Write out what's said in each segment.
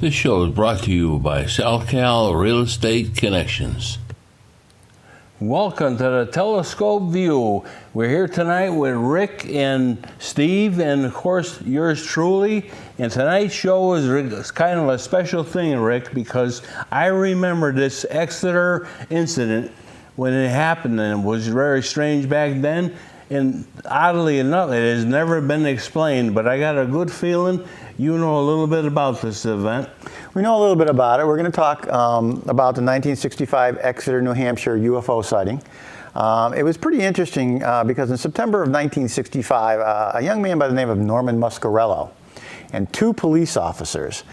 This show is brought to you by SalCal Real Estate Connections. Welcome to the Telescope View. We're here tonight with Rick and Steve and, of course, yours truly. And tonight's show is kind of a special thing, Rick, because I remember this Exeter incident when it happened, and it was very strange back then. And oddly enough, it has never been explained, but I got a good feeling you know a little bit about this event. We know a little bit about it. We're going to talk about the 1965 Exeter, New Hampshire UFO sighting. It was pretty interesting because in September of 1965, a young man by the name of Norman Muscarello and two police officers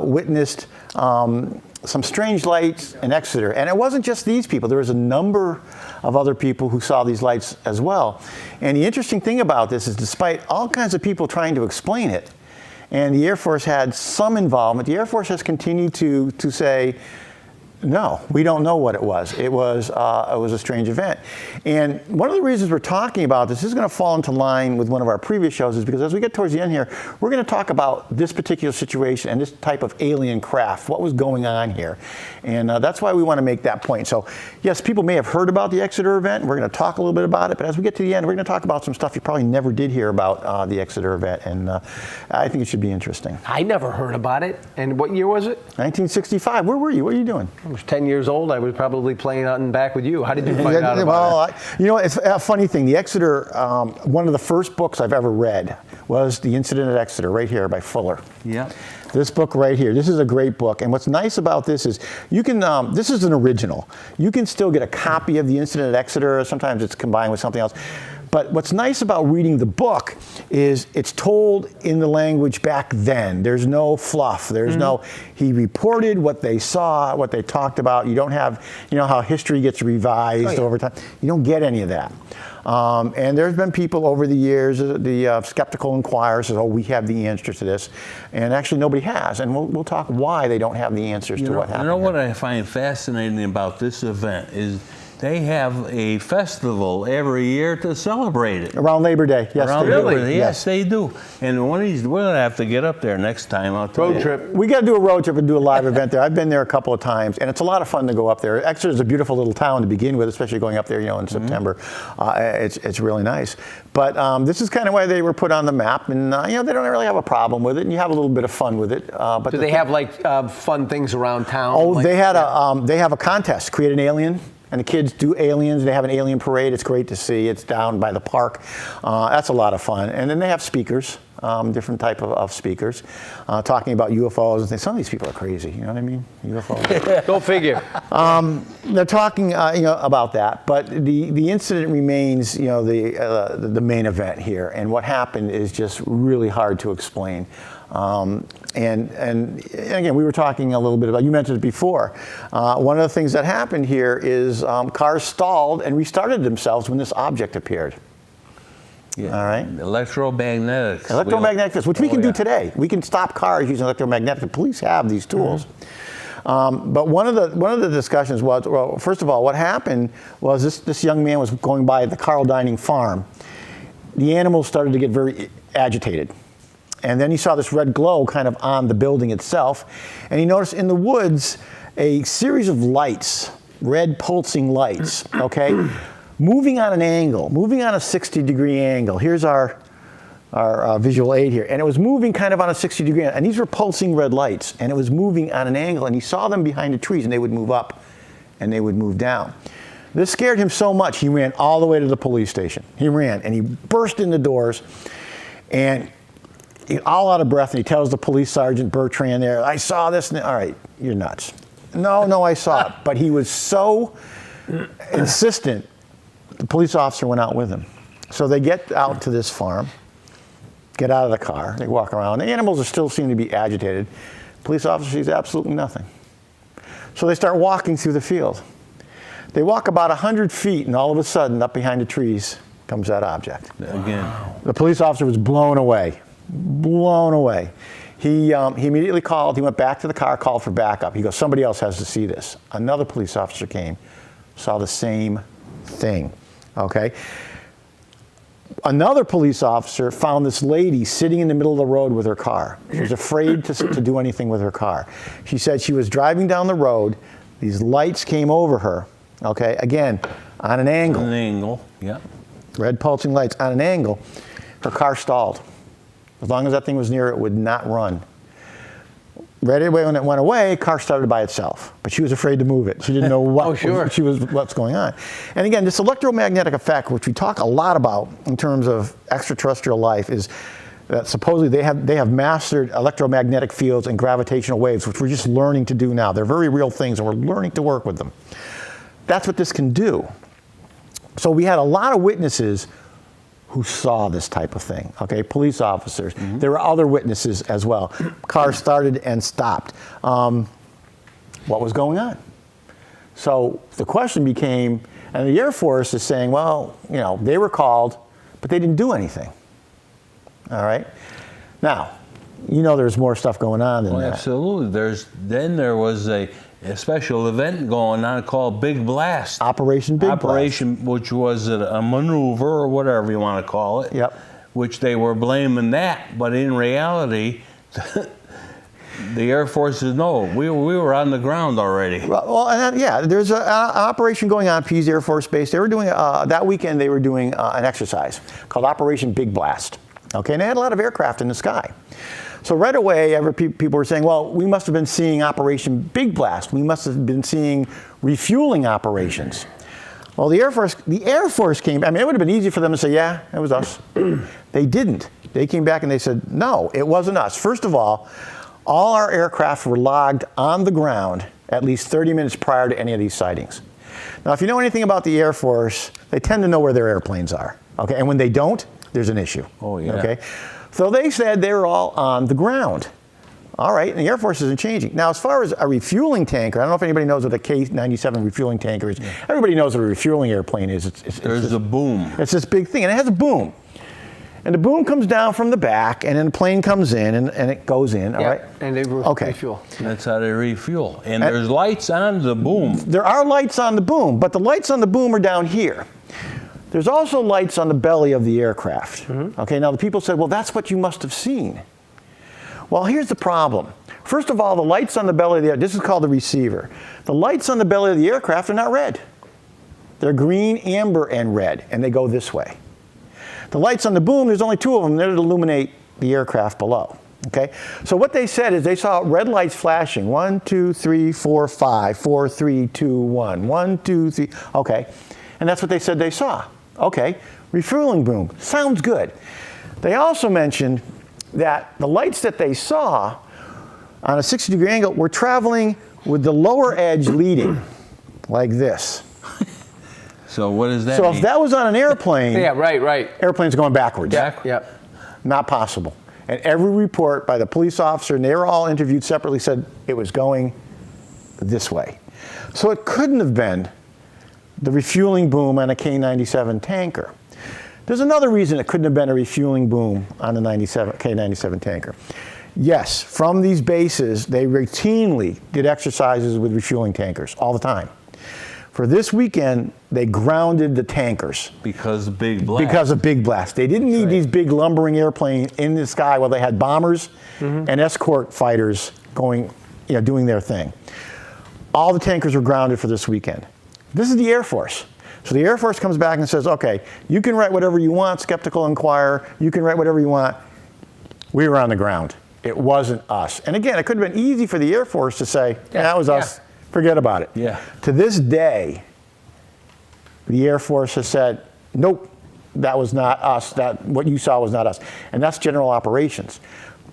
witnessed some strange lights in Exeter. And it wasn't just these people. There was a number of other people who saw these lights as well. And the interesting thing about this is despite all kinds of people trying to explain it, and the Air Force had some involvement, the Air Force has continued to say, no, we don't know what it was. It was a strange event. And one of the reasons we're talking about this is going to fall into line with one of our previous shows is because as we get towards the end here, we're going to talk about this particular situation and this type of alien craft, what was going on here. And that's why we want to make that point. So yes, people may have heard about the Exeter event. We're going to talk a little bit about it. But as we get to the end, we're going to talk about some stuff you probably never did hear about the Exeter event. And I think it should be interesting. I never heard about it. And what year was it? 1965. Where were you? What were you doing? I was 10 years old. I was probably playing out and back with you. How did you find out about it? You know, it's a funny thing. The Exeter, one of the first books I've ever read was The Incident at Exeter, right here by Fuller. Yeah. This book right here. This is a great book. And what's nice about this is you can, this is an original. You can still get a copy of The Incident at Exeter. Sometimes it's combined with something else. But what's nice about reading the book is it's told in the language back then. There's no fluff. There's no, he reported what they saw, what they talked about. You don't have, you know how history gets revised over time. You don't get any of that. And there's been people over the years, the skeptical inquirer says, oh, we have the answer to this. And actually nobody has. And we'll talk why they don't have the answers to what happened. You know what I find fascinating about this event is they have a festival every year to celebrate it. Around Labor Day, yes. Around they do. Labor Day, yes, they do. And one of these, we're going to have to get up there next time. I'll tell you. Road trip. We got to do a road trip and do a live event there. I've been there a couple of times, and it's a lot of fun to go up there. Exeter is a beautiful little town to begin with, especially going up there, you know, in September. It's really nice. But this is kind of why they were put on the map, and you know, they don't really have a problem with it, and you have a little bit of fun with it. But Do they have like fun things around town? Oh, like, they had they have a contest, create an alien. And the kids do aliens. They have an alien parade. It's great to see. It's down by the park. That's a lot of fun. And then they have speakers, different type of speakers, talking about UFOs and things. Some of these people are crazy. You know what I mean? UFOs. Go figure. They're talking, you know, about that. But the incident remains, you know, the main event here. And what happened is just really hard to explain. And again, we were talking a little bit about, you mentioned it before, one of the things that happened here is cars stalled and restarted themselves when this object appeared. Yeah. All right? Electromagnetics. Electromagnetic fields, which we can do today. We can stop cars using electromagnetic. The police have these tools. But one of the discussions was, well, first of all, what happened was this young man was going by the Carl Dining farm. The animals started to get very agitated. And then he saw this red glow kind of on the building itself. And he noticed in the woods a series of lights, red pulsing lights, okay, moving on an angle, moving on a 60-degree angle. Here's our visual aid here. And it was moving kind of on a 60-degree angle. And these were pulsing red lights. And it was moving on an angle. And he saw them behind the trees. And they would move up and they would move down. This scared him so much, he ran all the way to the police station. He ran and he burst in the doors. And all out of breath, and he tells the police sergeant, Bertrand there, I saw this. All right, you're nuts. No, I saw it. But he was so insistent, the police officer went out with him. So they get out to this farm, get out of the car, they walk around. The animals still seem to be agitated. Police officer sees absolutely nothing. So they start walking through the field. They walk about 100 feet, and all of a sudden, up behind the trees comes that object. Again. The police officer was blown away. Blown away. He immediately called. He went back to the car, called for backup. He goes, somebody else has to see this. Another police officer came, saw the same thing. Okay. Another police officer found this lady sitting in the middle of the road with her car. She was afraid to do anything with her car. She said she was driving down the road. These lights came over her, okay, again, on an angle. On an angle, yeah. Red pulsing lights on an angle. Her car stalled. As long as that thing was near, it would not run. Right away, when it went away, car started by itself. But she was afraid to move it. She didn't know what what's going on. And again, this electromagnetic effect, which we talk a lot about in terms of extraterrestrial life, is that supposedly they have mastered electromagnetic fields and gravitational waves, which we're just learning to do now. They're very real things, and we're learning to work with them. That's what this can do. So we had a lot of witnesses who saw this type of thing, okay? Police officers. Mm-hmm. There were other witnesses as well. Cars started and stopped. What was going on? So the question became, and the Air Force is saying, well, you know, they were called, but they didn't do anything, all right? Now, you know there's more stuff going on than that. Absolutely. Then there was a special event going on called Big Blast. Operation Big Blast. Which was a maneuver or whatever you want to call it. Yep. Which they were blaming that, but in reality, the Air Force says, no, we were on the ground already. Well, yeah, there's an operation going on at Pease Air Force Base. They were doing, that weekend they were doing an exercise called Operation Big Blast. Okay, and they had a lot of aircraft in the sky. So right away, people were saying, well, we must have been seeing Operation Big Blast. We must have been seeing refueling operations. Well, the Air Force came, I mean, it would have been easy for them to say, yeah, it was us. They didn't. They came back and they said, no, it wasn't us. First of all our aircraft were logged on the ground at least 30 minutes prior to any of these sightings. Now, if you know anything about the Air Force, they tend to know where their airplanes are, okay? And when they don't, there's an issue. Oh, yeah. Okay? So they said they were all on the ground. All right, and the Air Force isn't changing. Now, as far as a refueling tanker, I don't know if anybody knows what a K-97 refueling tanker is. Yeah. Everybody knows what a refueling airplane is. There's a boom. It's this big thing, and it has a boom. And the boom comes down from the back, and then the plane comes in, and it goes in, all right? And they refuel. That's how they refuel. And there's lights on the boom. There are lights on the boom, but the lights on the boom are down here. There's also lights on the belly of the aircraft. Mm-hmm. Okay, now the people said, well, that's what you must have seen. Well, here's the problem. First of all, the lights on the belly of the aircraft, this is called the receiver. The lights on the belly of the aircraft are not red. They're green, amber, and red, and they go this way. The lights on the boom, there's only two of them. They're to illuminate the aircraft below. Okay? So what they said is they saw red lights flashing. 1, 2, 3, 4, 5, 4, 3, 2, 1. 1, 2, 3. Okay. And that's what they said they saw. Okay. Refueling boom. Sounds good. They also mentioned that the lights that they saw on a 60-degree angle were traveling with the lower edge leading, like this. So what does that mean? So if that was on an airplane, yeah, right. Airplane's going backwards. Yep. Not possible. And every report by the police officer, and they were all interviewed separately, said it was going this way. So it couldn't have been the refueling boom on a K-97 tanker. There's another reason it couldn't have been a refueling boom on a K-97 tanker. Yes, from these bases, they routinely did exercises with refueling tankers all the time. For this weekend, they grounded the tankers. Because of Big Blast. Because of Big Blast. They didn't need these big lumbering airplanes in the sky while they had bombers and escort fighters going, doing their thing. All the tankers were grounded for this weekend. This is the Air Force. So the Air Force comes back and says, okay, you can write whatever you want, Skeptical Inquirer, you can write whatever you want. We were on the ground. It wasn't us. And again, it could have been easy for the Air Force to say, that was us. Forget about it. Yeah. To this day, the Air Force has said, nope, that was not us. What you saw was not us. And that's general operations.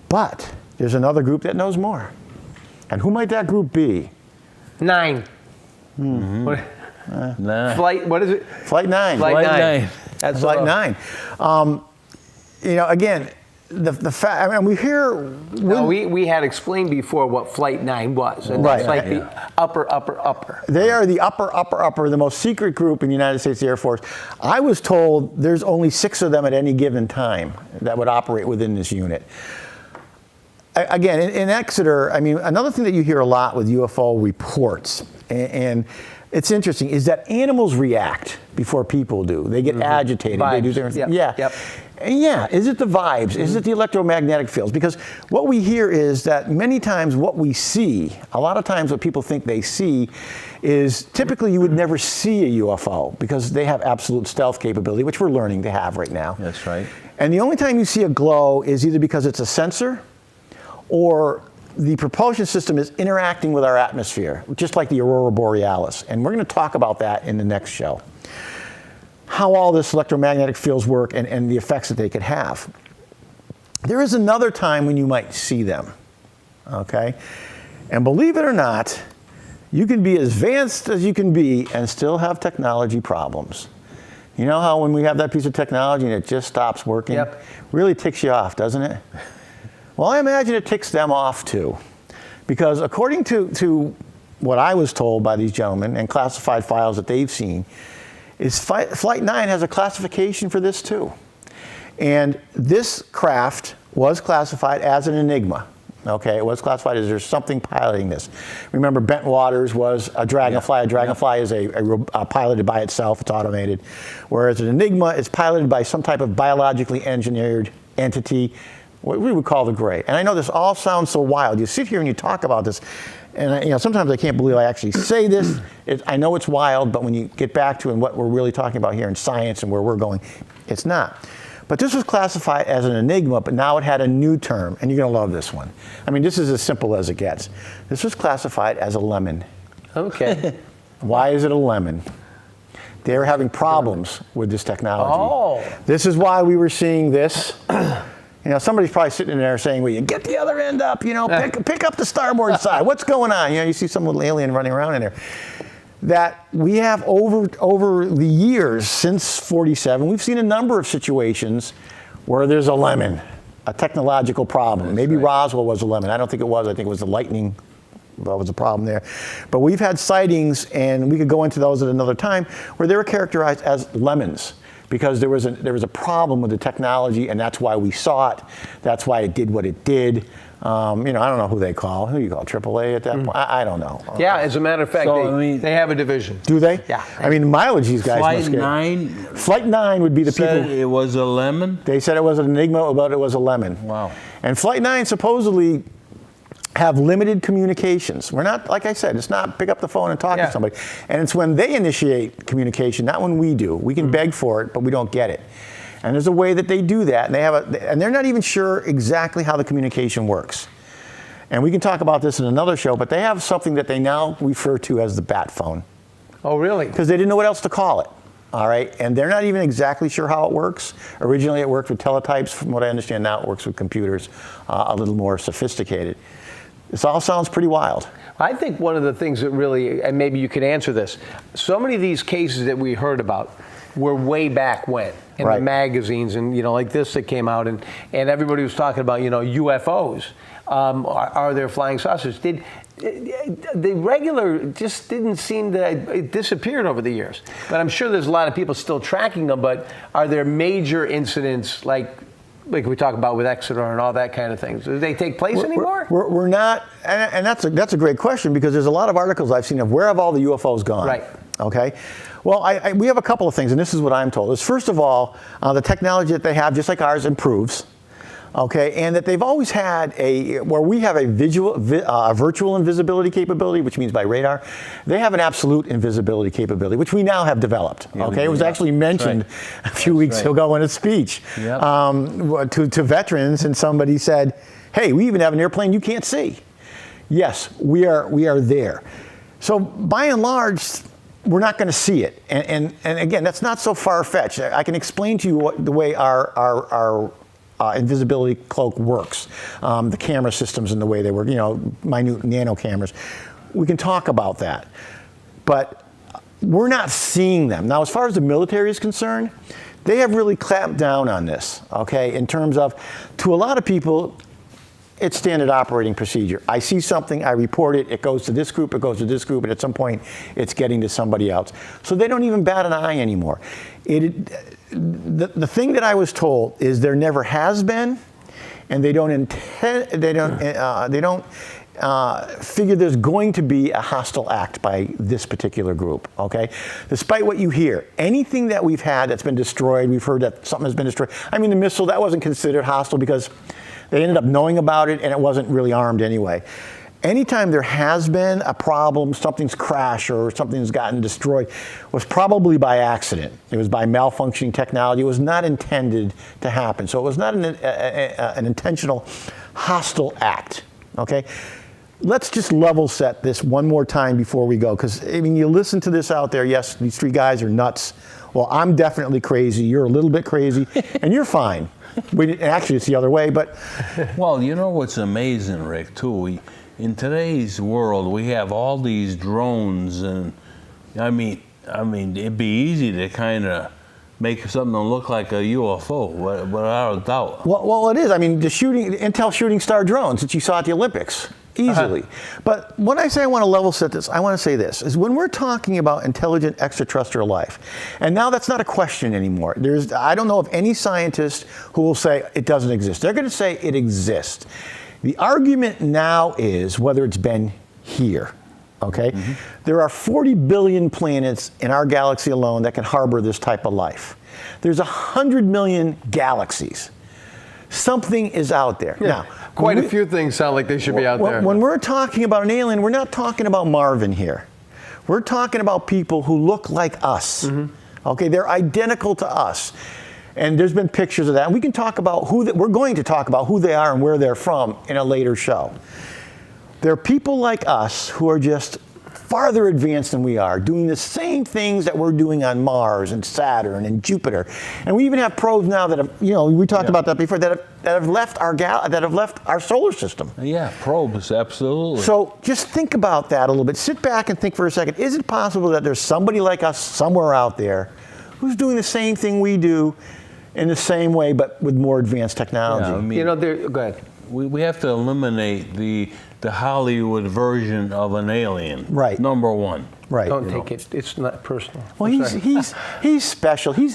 But there's another group that knows more. And who might that group be? 9. Mm-hmm. Flight, what is it? Flight 9. Flight 9. That's Flight 9. Again, the fact, I mean, we hear... we had explained before what Flight 9 was. And right. It's like the upper. They are the upper, the most secret group in the United States Air Force. I was told there's only 6 of them at any given time that would operate within this unit. Again, in Exeter, I mean, another thing that you hear a lot with UFO reports, and it's interesting, is that animals react before people do. They get agitated. Vibes. They do their Yep. yeah. Yep. And yeah, is it the vibes? Is it the electromagnetic fields? Because what we hear is that many times what we see, a lot of times what people think they see is typically you would never see a UFO because they have absolute stealth capability, which we're learning to have right now. That's right. And the only time you see a glow is either because it's a sensor or the propulsion system is interacting with our atmosphere, just like the aurora borealis. And we're going to talk about that in the next show. How all this electromagnetic fields work and the effects that they could have. There is another time when you might see them, okay? And believe it or not, you can be as advanced as you can be and still have technology problems. You know how when we have that piece of technology and it just stops working? Yep. Really ticks you off, doesn't it? Well, I imagine it ticks them off too. Because according to what I was told by these gentlemen and classified files that they've seen, is Flight 9 has a classification for this too. And this craft was classified as an enigma. Okay, it was classified as there's something piloting this. Remember, Bentwaters was a Dragonfly. A Dragonfly is a piloted by itself, it's automated. Whereas an enigma is piloted by some type of biologically engineered entity, what we would call the Gray. And I know this all sounds so wild. You sit here and you talk about this, and sometimes I can't believe I actually say this. I know it's wild, but when you get back to what we're really talking about here in science and where we're going, it's not. But this was classified as an enigma, but now it had a new term, and you're going to love this one. I mean, this is as simple as it gets. This was classified as a lemon. Okay. Why is it a lemon? They were having problems with this technology. Oh. This is why we were seeing this. Somebody's probably sitting in there saying, well, you get the other end up, pick up the starboard side. What's going on? You see some little alien running around in there. That we have over the years since 47, we've seen a number of situations where there's a lemon, a technological problem. That's Maybe right. Roswell was a lemon. I don't think it was. I think it was the lightning that was a problem there. But we've had sightings, and we could go into those at another time, where they were characterized as lemons because there was a problem with the technology, and that's why we saw it. That's why it did what it did. I don't know who they call. Who do you call? AAA at that point? I don't know. Yeah, as a matter of fact, they have a division. Do they? Yeah. I mean, mileage these guys must Flight get. 9 Flight 9 would be the said people. it was a lemon. They said it was an enigma, but it was a lemon. Wow. And Flight 9 supposedly have limited communications. We're not, like I said, it's not pick up the phone and talk to somebody. And it's when they initiate communication, not when we do. We can beg for it, but we don't get it. And there's a way that they do that, and they're not even sure exactly how the communication works. And we can talk about this in another show, but they have something that they now refer to as the bat phone. Oh, really? Because they didn't know what else to call it. All right, and they're not even exactly sure how it works. Originally it worked with teletypes. From what I understand now, it works with computers, a little more sophisticated. This all sounds pretty wild. I think one of the things that really, and maybe you could answer this, so many of these cases that we heard about were way back when in the magazines and, like this that came out, and everybody was talking about, UFOs. Are there flying saucers? The regular just didn't seem that it disappeared over the years. But I'm sure there's a lot of people still tracking them, but are there major incidents like we talk about with Exeter and all that kind of things? Do they take place anymore? We're not, and that's a great question, because there's a lot of articles I've seen of where have all the UFOs gone? Right. Okay. Well, we have a couple of things, and this is what I'm told. Is first of all, the technology that they have, just like ours, improves. Okay, and that they've always had where we have a virtual invisibility capability, which means by radar. They have an absolute invisibility capability, which we now have developed. Okay, it was actually mentioned a few weeks ago in a speech to veterans, and somebody said, "Hey, we even have an airplane you can't see." Yes, we are there. So by and large, we're not going to see it, and again, that's not so far-fetched. I can explain to you the way our invisibility cloak works, the camera systems and the way they work, minute nano cameras. We can talk about that, but we're not seeing them. Now, as far as the military is concerned, they have really clamped down on this, okay, in terms of, to a lot of people, it's standard operating procedure. I see something, I report it, it goes to this group, it goes to this group, and at some point, it's getting to somebody else. So they don't even bat an eye anymore. The thing that I was told is there never has been, and they don't figure there's going to be a hostile act by this particular group, okay? Despite what you hear, anything that we've had that's been destroyed, we've heard that something has been destroyed. I mean, the missile, that wasn't considered hostile because they ended up knowing about it and it wasn't really armed anyway. Anytime there has been a problem, something's crashed or something's gotten destroyed, was probably by accident. It was by malfunctioning technology. It was not intended to happen. So it was not an intentional hostile act, okay? Let's just level set this one more time before we go, because I mean, you listen to this out there, yes, these three guys are nuts. Well, I'm definitely crazy, you're a little bit crazy, and you're fine. Actually, it's the other way, but... Well, you know what's amazing, Rick, too? In today's world, we have all these drones, and I mean, it'd be easy to kind of make something look like a UFO, without a doubt. Well, it is. I mean, the Intel shooting star drones that you saw at the Olympics, easily. But when I say I want to level set this, I want to say this, is when we're talking about intelligent extraterrestrial life, and now that's not a question anymore. I don't know of any scientist who will say it doesn't exist. They're going to say it exists. The argument now is whether it's been here, okay? There are 40 billion planets in our galaxy alone that can harbor this type of life. There's 100 million galaxies. Something is out there. Yeah, now, quite a few things sound like they should be out there. When we're talking about an alien, we're not talking about Marvin here. We're talking about people who look like us, okay? They're identical to us. And there's been pictures of that. And we can talk about we're going to talk about who they are and where they're from in a later show. There are people like us who are just farther advanced than we are, doing the same things that we're doing on Mars and Saturn and Jupiter. And we even have probes now that have, we talked about that before, that have left our solar system. Yeah, probes, absolutely. So just think about that a little bit. Sit back and think for a second. Is it possible that there's somebody like us somewhere out there who's doing the same thing we do in the same way, but with more advanced technology? Yeah, I mean, go ahead. We have to eliminate the Hollywood version of an alien. Right. Number one. Right. Don't take it. It's not personal. Well, he's special. He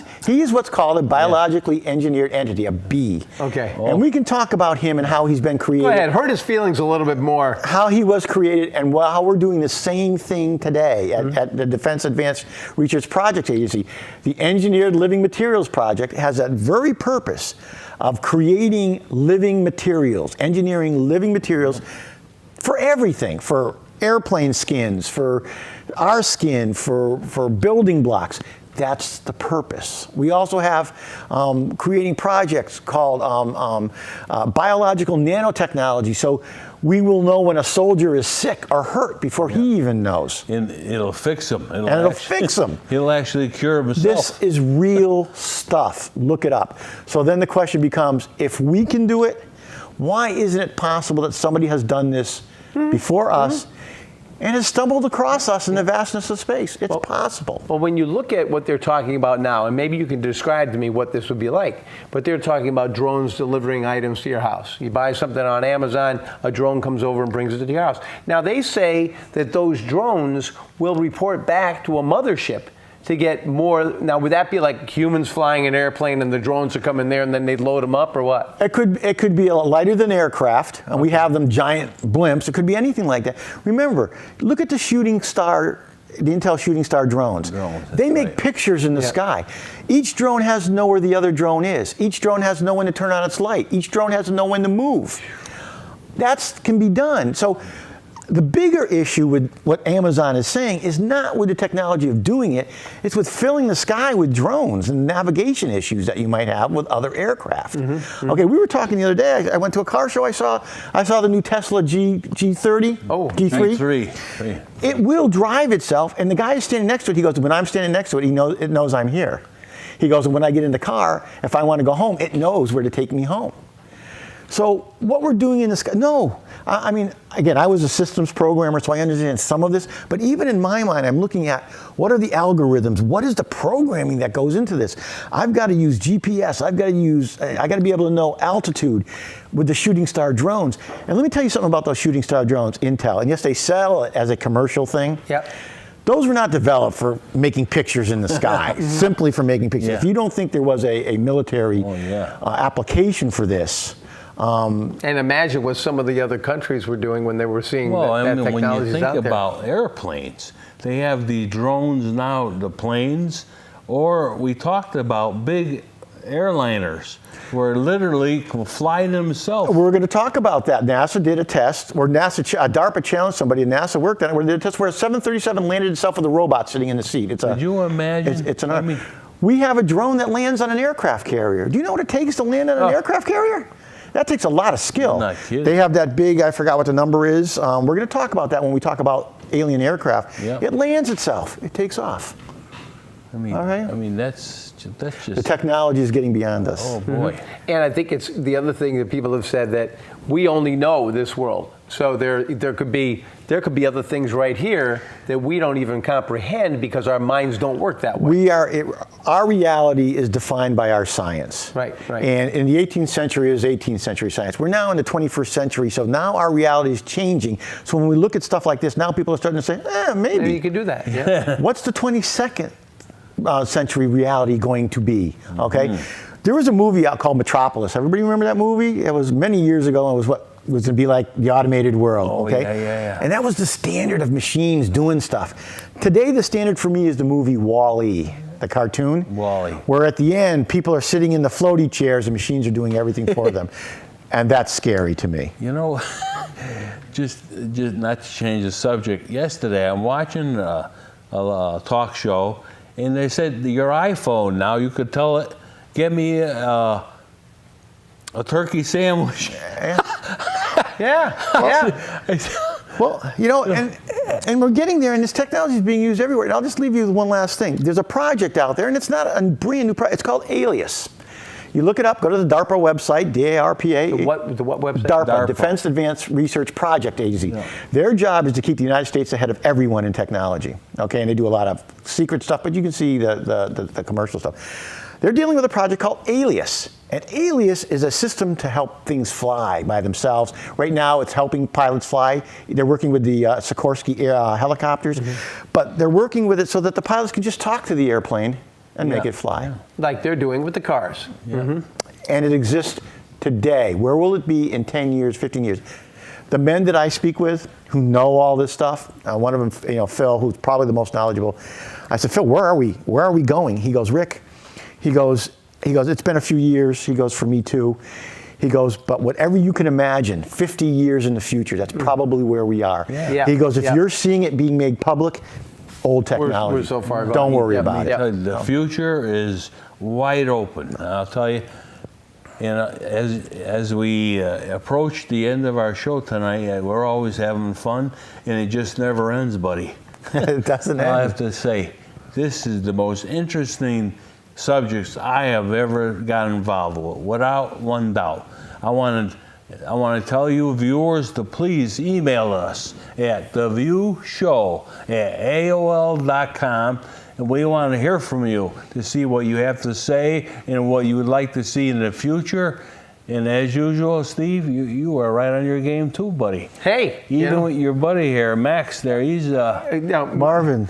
is what's called a biologically engineered entity, a B. Okay. And we can talk about him and how he's been created. Go ahead. Hurt his feelings a little bit more. How he was created and how we're doing the same thing today at the Defense Advanced Research Projects Agency. The Engineered Living Materials Project has that very purpose of creating living materials, engineering living materials for everything, for airplane skins, for our skin, for building blocks. That's the purpose. We also have creating projects called biological nanotechnology. So we will know when a soldier is sick or hurt before he even knows. And it'll fix him. It'll fix him. He'll actually cure himself. This is real stuff. Look it up. So then the question becomes, if we can do it, why isn't it possible that somebody has done this before us and has stumbled across us in the vastness of space? It's possible. Well, when you look at what they're talking about now, and maybe you can describe to me what this would be like, but they're talking about drones delivering items to your house. You buy something on Amazon, a drone comes over and brings it to your house. Now, they say that those drones will report back to a mothership to get more. Now, would that be like humans flying an airplane and the drones are coming there and then they'd load them up, or what? It could be a lighter than aircraft, and we have them giant blimps. It could be anything like that. Remember, look at the Intel shooting star drones. They make pictures in the sky. Each drone has to know where the other drone is. Each drone has to know when to turn on its light. Each drone has to know when to move. That can be done. So the bigger issue with what Amazon is saying is not with the technology of doing it, it's with filling the sky with drones and navigation issues that you might have with other aircraft. Okay, we were talking the other day, I went to a car show, I saw the new Tesla G30, G3. It will drive itself, and the guy is standing next to it, he goes, when I'm standing next to it, it knows I'm here. He goes, when I get in the car, if I want to go home, it knows where to take me home. So what we're doing in the sky, I mean, again, I was a systems programmer, so I understand some of this, but even in my mind, I'm looking at what are the algorithms, what is the programming that goes into this? I've got to use GPS, I got to be able to know altitude with the shooting star drones. And let me tell you something about those shooting star drones, Intel, and yes, they sell it as a commercial thing. Yep. Those were not developed for making pictures in the sky, simply for making pictures. If you don't think there was a military application for this, And imagine what some of the other countries were doing when they were seeing Well, that I mean, when you technology think out there. about airplanes, they have the drones now, the planes, or we talked about big airliners where literally can fly themselves. We're going to talk about that. NASA did a test, or DARPA challenged somebody, and NASA worked on it. We did a test where a 737 landed itself with a robot sitting in the seat. Could you imagine? We have a drone that lands on an aircraft carrier. Do you know what it takes to land on an aircraft carrier? That takes a lot of skill. You're not kidding. They have that big, I forgot what the number is. We're going to talk about that when we talk about alien aircraft. Yep. It lands itself. It takes off. I mean, All right. I mean, that's just The technology is getting beyond us. Oh boy. And I think it's the other thing that people have said, that we only know this world. So there could be other things right here that we don't even comprehend because our minds don't work that way. Our reality is defined by our science. Right. And in the 18th century, it was 18th century science. We're now in the 21st century, so now our reality is changing. So when we look at stuff like this, now people are starting to say, maybe. Maybe you could do that. Yeah. What's the 22nd century reality going to be? Okay. There was a movie out called Metropolis. Everybody remember that movie? It was many years ago, and it was what was going to be like the automated world. Oh, okay. yeah. And that was the standard of machines doing stuff. Today, the standard for me is the movie Wall-E, the cartoon. Wall-E. Where at the end, people are sitting in the floaty chairs and machines are doing everything for them. And that's scary to me. You know, just not to change the subject. Yesterday, I'm watching a talk show, and they said your iPhone now, you could tell it, get me a turkey sandwich. Yeah. Well, you know, and we're getting there, and this technology is being used everywhere. And I'll just leave you with one last thing. There's a project out there, and it's not a brand new project. It's called Alias. You look it up, go to the DARPA website, DARPA. The what website? DARPA, Defense Advanced Research Project Agency. Yeah. Their job is to keep the United States ahead of everyone in technology. Okay, and they do a lot of secret stuff, but you can see the commercial stuff. They're dealing with a project called Alias. And Alias is a system to help things fly by themselves. Right now, it's helping pilots fly. They're working with the Sikorsky helicopters, but they're working with it so that the pilots can just talk to the airplane and make it fly. Yeah. Like they're doing with the cars. And it exists today. Where will it be in 10 years, 15 years? The men that I speak with who know all this stuff, one of them, Phil, who's probably the most knowledgeable, I said, Phil, where are we? Where are we going? He goes, Rick, he goes, it's been a few years. He goes, for me too. He goes, but whatever you can imagine, 50 years in the future, that's probably where we are. Yeah. He goes, if you're seeing it being made public, old technology. We're so far gone. Don't worry about it. The future is wide open. I'll tell you. As we approach the end of our show tonight, we're always having fun, and it just never ends, buddy. It doesn't end. I have to say, this is the most interesting subjects I have ever got involved with, without one doubt. I want to tell you viewers to please email us at theviewshow@aol.com, and we want to hear from you to see what you have to say and what you would like to see in the future. And as usual, Steve, you are right on your game too, buddy. Hey, Even with your buddy here, Max there, he's Marvin,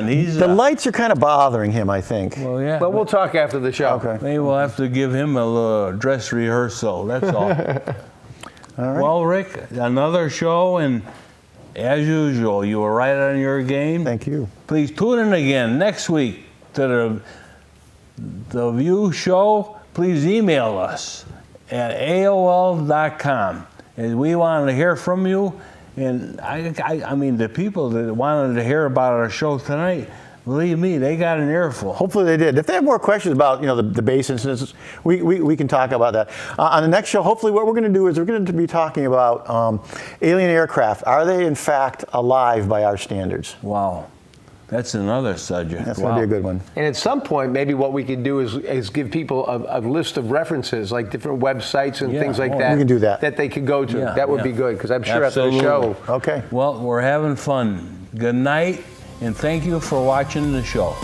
he's The lights are kind of bothering him, I think. well, yeah. But we'll talk after the show. Okay. Maybe we'll have to give him a little dress rehearsal, that's all. All right. Well, Rick, another show, and as usual, you were right on your game. Thank you. Please tune in again next week to the View Show. Please email us at AOL.com. And we wanted to hear from you. And I mean, the people that wanted to hear about our show tonight, believe me, they got an earful. Hopefully they did. If they have more questions about the base incidents, we can talk about that. On the next show, hopefully what we're going to do is we're going to be talking about alien aircraft. Are they in fact alive by our standards? Wow. That's another subject. That's going to be a good one. And at some point, maybe what we could do is give people a list of references, like different websites and things like that. We can do that. That they could go to. Yeah, that would be good, because I'm sure after the show. Okay. Well, we're having fun. Good night, and thank you for watching the show.